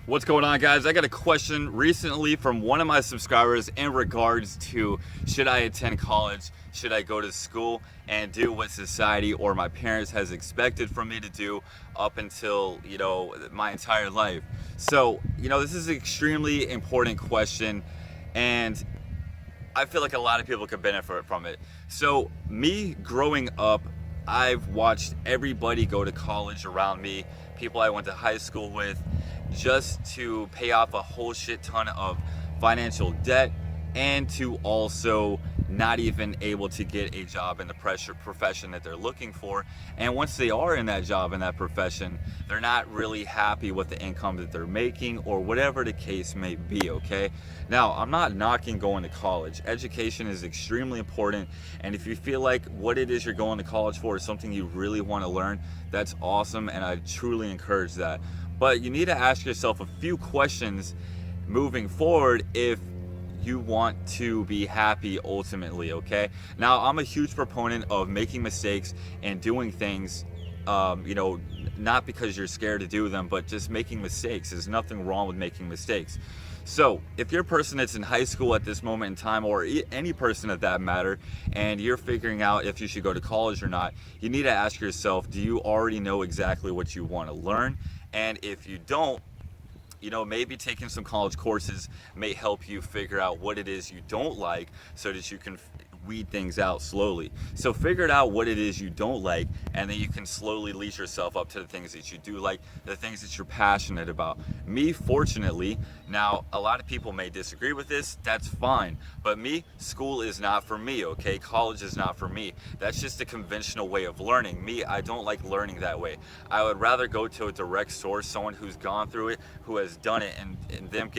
What's going on, guys? I got a question recently from one of my subscribers in regards to should I attend college? Should I go to school and do what society or my parents has expected from me to do up until, my entire life? So, this is an extremely important question, and I feel like a lot of people could benefit from it. So, me growing up, I've watched everybody go to college around me, people I went to high school with, just to pay off a whole shit ton of financial debt and to also not even able to get a job in the profession that they're looking for. And once they are in that job, in that profession, they're not really happy with the income that they're making or whatever the case may be, okay? Now, I'm not knocking going to college. Education is extremely important, and if you feel like what it is you're going to college for is something you really want to learn, that's awesome, and I truly encourage that. But you need to ask yourself a few questions moving forward if you want to be happy ultimately, okay? Now, I'm a huge proponent of making mistakes and doing things, not because you're scared to do them, but just making mistakes. There's nothing wrong with making mistakes. So, if you're a person that's in high school at this moment in time, or any person of that matter, and you're figuring out if you should go to college or not, you need to ask yourself, do you already know exactly what you want to learn? And if you don't, maybe taking some college courses may help you figure out what it is you don't like so that you can weed things out slowly. So figure out what it is you don't like, and then you can slowly lead yourself up to the things that you do like, the things that you're passionate about. Me, fortunately, now a lot of people may disagree with this, that's fine, but me, school is not for me, okay? College is not for me. That's just a conventional way of learning. Me, I don't like learning that way. I would rather go to a direct source, someone who's gone through it, who has done it, and them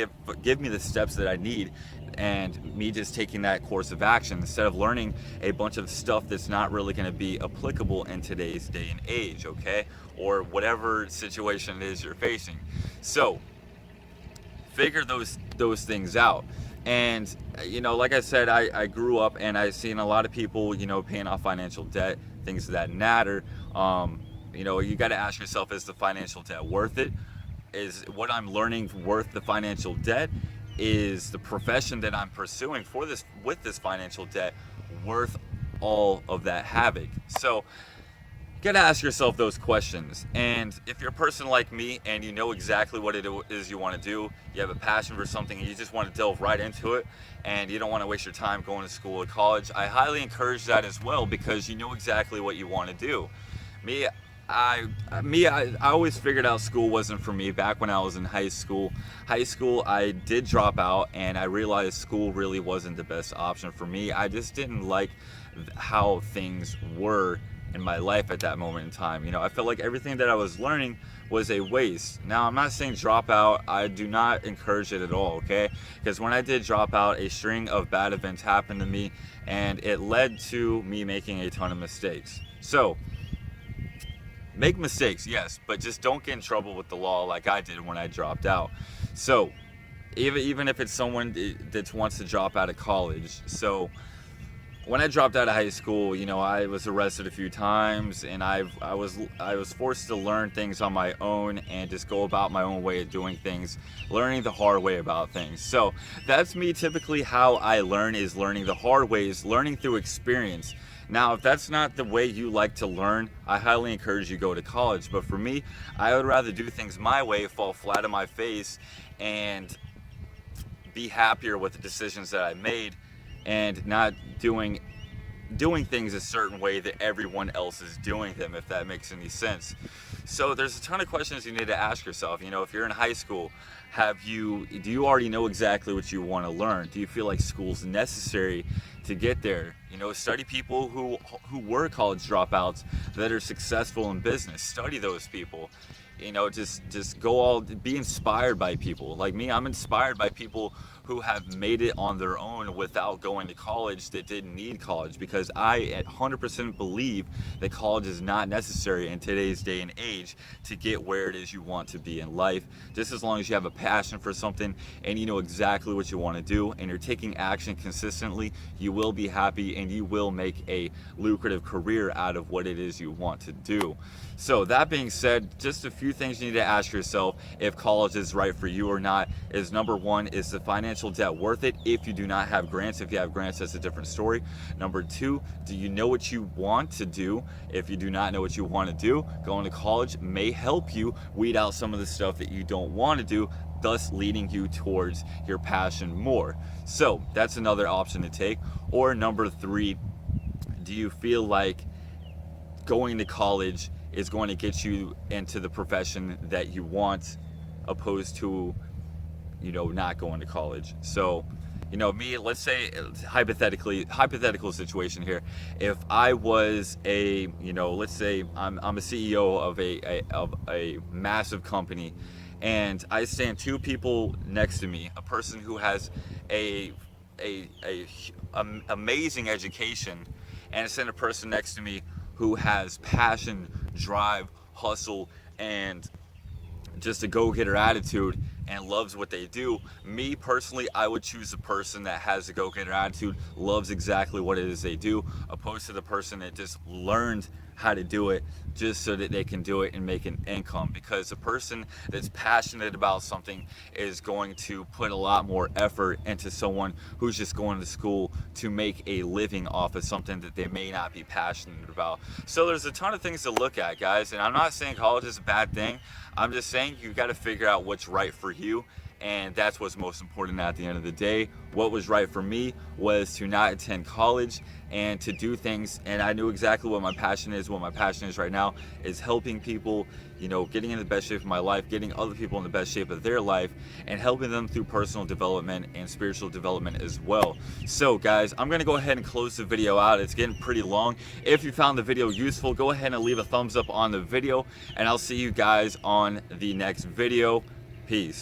give me the steps that I need, and me just taking that course of action instead of learning a bunch of stuff that's not really going to be applicable in today's day and age, okay? Or whatever situation it is you're facing. So figure those things out. And like I said, I grew up and I've seen a lot of people paying off financial debt, things of that matter. You got to ask yourself, is the financial debt worth it? Is what I'm learning worth the financial debt? Is the profession that I'm pursuing with this financial debt worth all of that havoc? So you gotta ask yourself those questions. And if you're a person like me and you know exactly what it is you want to do, you have a passion for something and you just want to delve right into it, and you don't want to waste your time going to school or college, I highly encourage that as well, because you know exactly what you want to do. Me, I always figured out school wasn't for me back when I was in high school. I did drop out, and I realized school really wasn't the best option for me. I just didn't like how things were in my life at that moment in time. I felt like everything that I was learning was a waste. Now, I'm not saying drop out. I do not encourage it at all, okay? Because when I did drop out, a string of bad events happened to me, and it led to me making a ton of mistakes. So, make mistakes, yes, but just don't get in trouble with the law like I did when I dropped out. So, even if it's someone that wants to drop out of college. So, when I dropped out of high school, I was arrested a few times, and I was forced to learn things on my own and just go about my own way of doing things, learning the hard way about things. So that's me. Typically, how I learn is learning the hard ways, learning through experience. Now, if that's not the way you like to learn, I highly encourage you to go to college. But for me, I would rather do things my way, fall flat on my face, and be happier with the decisions that I made, and not doing things a certain way that everyone else is doing them, if that makes any sense. So there's a ton of questions you need to ask yourself. If you're in high school, do you already know exactly what you want to learn? Do you feel like school's necessary to get there? Study people who were college dropouts that are successful in business. Study those people. Just be inspired by people. Like me, I'm inspired by people who have made it on their own without going to college, that didn't need college, because I 100% believe that college is not necessary in today's day and age to get where it is you want to be in life. Just as long as you have a passion for something and you know exactly what you want to do and you're taking action consistently, you will be happy and and you will make a lucrative career out of what it is you want to do. So that being said, just a few things you need to ask yourself if college is right for you or not is, number one, is the financial debt worth it if you do not have grants? If you have grants, that's a different story. Number two, do you know what you want to do? If you do not know what you want to do, going to college may help you weed out some of the stuff that you don't want to do, thus leading you towards your passion more. So that's another option to take. Or number three, do you feel like going to college is going to get you into the profession that you want, opposed to, not going to college? So, me, let's say hypothetical situation here. If I was let's say I'm a CEO of a massive company, and I stand two people next to me, a person who has a amazing education, and I stand a person next to me who has passion, drive, hustle, and just a go-getter attitude and loves what they do. Me personally, I would choose the person that has a go-getter attitude, loves exactly what it is they do, opposed to the person that just learned how to do it just so that they can do it and make an income. Because the person that's passionate about something is going to put a lot more effort into someone who's just going to school to make a living off of something that they may not be passionate about. So there's a ton of things to look at, guys, and I'm not saying college is a bad thing. I'm just saying you got to figure out what's right for you, and that's what's most important at the end of the day. What was right for me was to not attend college and to do things, and I knew exactly what my passion is. What my passion is right now is helping people, getting in the best shape of my life, getting other people in the best shape of their life, and helping them through personal development and spiritual development as well. So guys, I'm gonna go ahead and close the video out. It's getting pretty long. If you found the video useful, go ahead and leave a thumbs up on the video, and I'll see you guys on the next video. Peace.